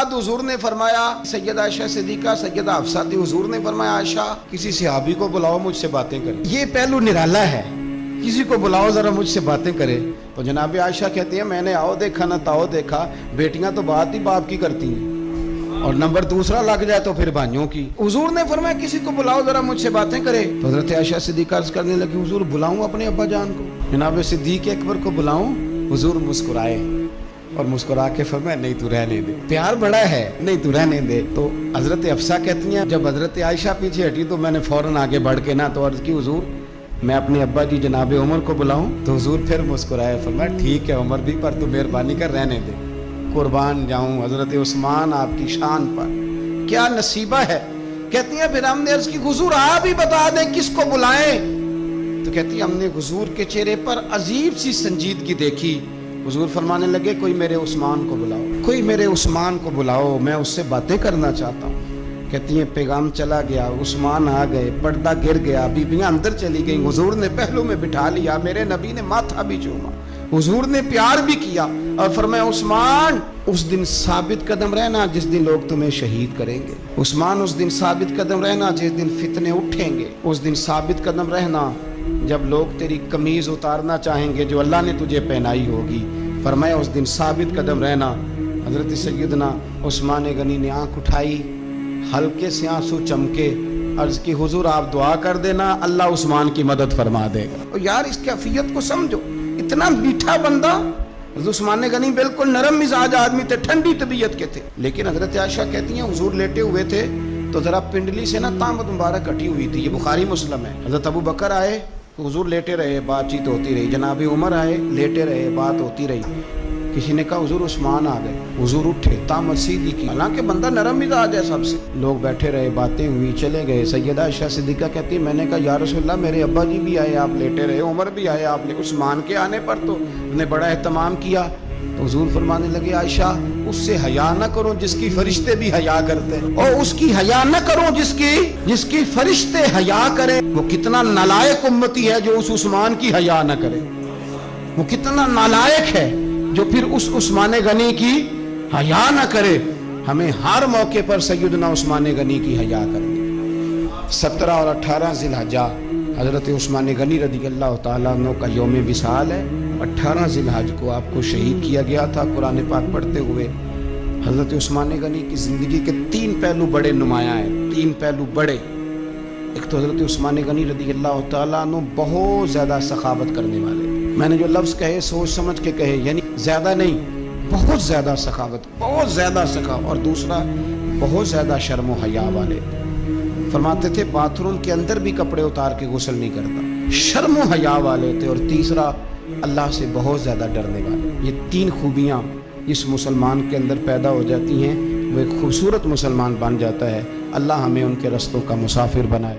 بعد حضور نے فرمایا سیدہ عائشہ صدیقہ سیدہ حفصہ تھی، حضور نے فرمایا عائشہ کسی صحابی کو بلاؤ مجھ سے باتیں کرے۔ یہ پہلو نرالا ہے، کسی کو بلاؤ ذرا مجھ سے باتیں کرے۔ تو جناب عائشہ کہتی ہیں میں نے آؤ دیکھا نہ تاؤ دیکھا، بیٹیاں تو بات ہی باپ کی کرتی ہیں اور نمبر دوسرا لگ جائے تو پھر بھائیوں کی۔ حضور نے فرمایا کسی کو بلاؤ ذرا مجھ سے باتیں کرے۔ تو حضرت عائشہ صدیقہ عرض کرنے لگی حضور بلاؤں اپنے ابا جان کو، جناب صدیق اکبر کو بلاؤں؟ حضور مسکرائے اور مسکرا کے فرمایا نہیں تو رہنے دے، پیار بڑا ہے، نہیں تو رہنے دے۔ تو حضرت حفصہ کہتی ہیں جب حضرت عائشہ پیچھے ہٹی تو میں نے فوراً آگے بڑھ کے نہ تو عرض کی حضور میں اپنے ابا جی جناب عمر کو بلاؤں؟ تو حضور پھر مسکرائے، فرمایا ٹھیک ہے عمر بھی، پر تو مہربانی کر رہنے دے، قربان جاؤں حضرت عثمان آپ کی شان پر، کیا نصیبہ ہے۔ کہتی ہیں پھر ہم نے عرض کی حضور آپ ہی بتا دیں کس کو بلائیں؟ تو کہتی ہیں ہم نے حضور کے چہرے پر عجیب سی سنجیدگی دیکھی۔ حضور فرمانے لگے کوئی میرے عثمان کو بلاؤ، کوئی میرے عثمان کو بلاؤ، میں اس سے باتیں کرنا چاہتا ہوں۔ کہتی ہیں پیغام چلا گیا، عثمان آ گئے، پردہ گر گیا، بیبیاں اندر چلی گئیں، حضور نے پہلو میں بٹھا لیا، میرے نبی نے ماتھا بھی چوما، حضور نے پیار بھی کیا اور فرمایا عثمان اس دن ثابت قدم رہنا جس دن لوگ تمہیں شہید کریں گے، عثمان اس دن ثابت قدم رہنا جس دن فتنے اٹھیں گے، اس دن ثابت قدم رہنا جب لوگ تیری قمیض اتارنا چاہیں گے جو اللہ نے تجھے پہنائی ہوگی، فرمایا اس دن ثابت قدم رہنا۔ حضرت سیدنا عثمان غنی نے آنکھ اٹھائی، ہلکے سے آنسو چمکے، عرض کی حضور آپ دعا کر دینا اللہ عثمان کی مدد فرما دے گا۔ اور یار اس کیفیت کو سمجھو، اتنا میٹھا بندہ، حضرت عثمان غنی بالکل نرم مزاج آدمی تھے، ٹھنڈی طبیعت کے تھے، لیکن حضرت عائشہ کہتی ہیں حضور لیٹے ہوئے تھے تو ذرا پنڈلی سے نا تامت مبارک کٹی ہوئی تھی، یہ بخاری مسلم ہے۔ حضرت ابو بکر آئے تو حضور لیٹے رہے، بات چیت ہوتی رہی، جناب عمر آئے لیٹے رہے، بات ہوتی رہی، کسی نے کہا حضور عثمان آ گئے، حضور اٹھے، تامت سیدھی کی، حالانکہ بندہ نرم مزاج ہے سب سے، لوگ بیٹھے رہے، باتیں ہوئی، چلے گئے۔ سیدہ عائشہ صدیقہ کہتی میں نے کہا یا رسول اللہ میرے ابا جی بھی آئے، آپ لیٹے رہے، عمر بھی آئے، آپ نے عثمان کے آنے پر تو نے بڑا اہتمام کیا۔ تو حضور فرمانے لگے عائشہ اس سے حیا نہ کرو جس کی فرشتے بھی حیا کرتے ہیں، اور اس کی حیا نہ کرو جس کی فرشتے حیا کرے۔ وہ کتنا نالائق امتی ہے جو اس عثمان کی حیا نہ کرے، وہ کتنا نالائق ہے جو پھر اس عثمان غنی کی حیا نہ کرے۔ ہمیں ہر موقع پر سیدنا عثمان غنی کی حیا کرنی۔ 17 اور 18 ذی الحجہ حضرت عثمان غنی رضی اللہ تعالیٰ عنہ کا یوم وصال ہے۔ 18 ذی الحجہ کو آپ کو شہید کیا گیا تھا۔ قرآن پاک پڑھتے ہوئے حضرت عثمان غنی کی زندگی کے 3 پہلو بڑے نمایاں ہیں، 3 پہلو بڑے۔ ایک تو حضرت عثمان غنی رضی اللہ تعالیٰ عنہ بہت زیادہ سخاوت کرنے والے، میں نے جو لفظ کہے سوچ سمجھ کے کہے، یعنی زیادہ نہیں، بہت زیادہ سخاوت، بہت زیادہ سخاوت۔ اور دوسرا بہت زیادہ شرم و حیا والے، فرماتے تھے باتھ روم کے اندر بھی کپڑے اتار کے غسل نہیں کرتا، شرم و حیا والے تھے۔ اور تیسرا اللہ سے بہت زیادہ ڈرنے والے۔ یہ 3 خوبیاں اس مسلمان کے اندر پیدا ہو جاتی ہیں، وہ ایک خوبصورت مسلمان بن جاتا ہے۔ اللہ ہمیں ان کے رستوں کا مسافر بنائے۔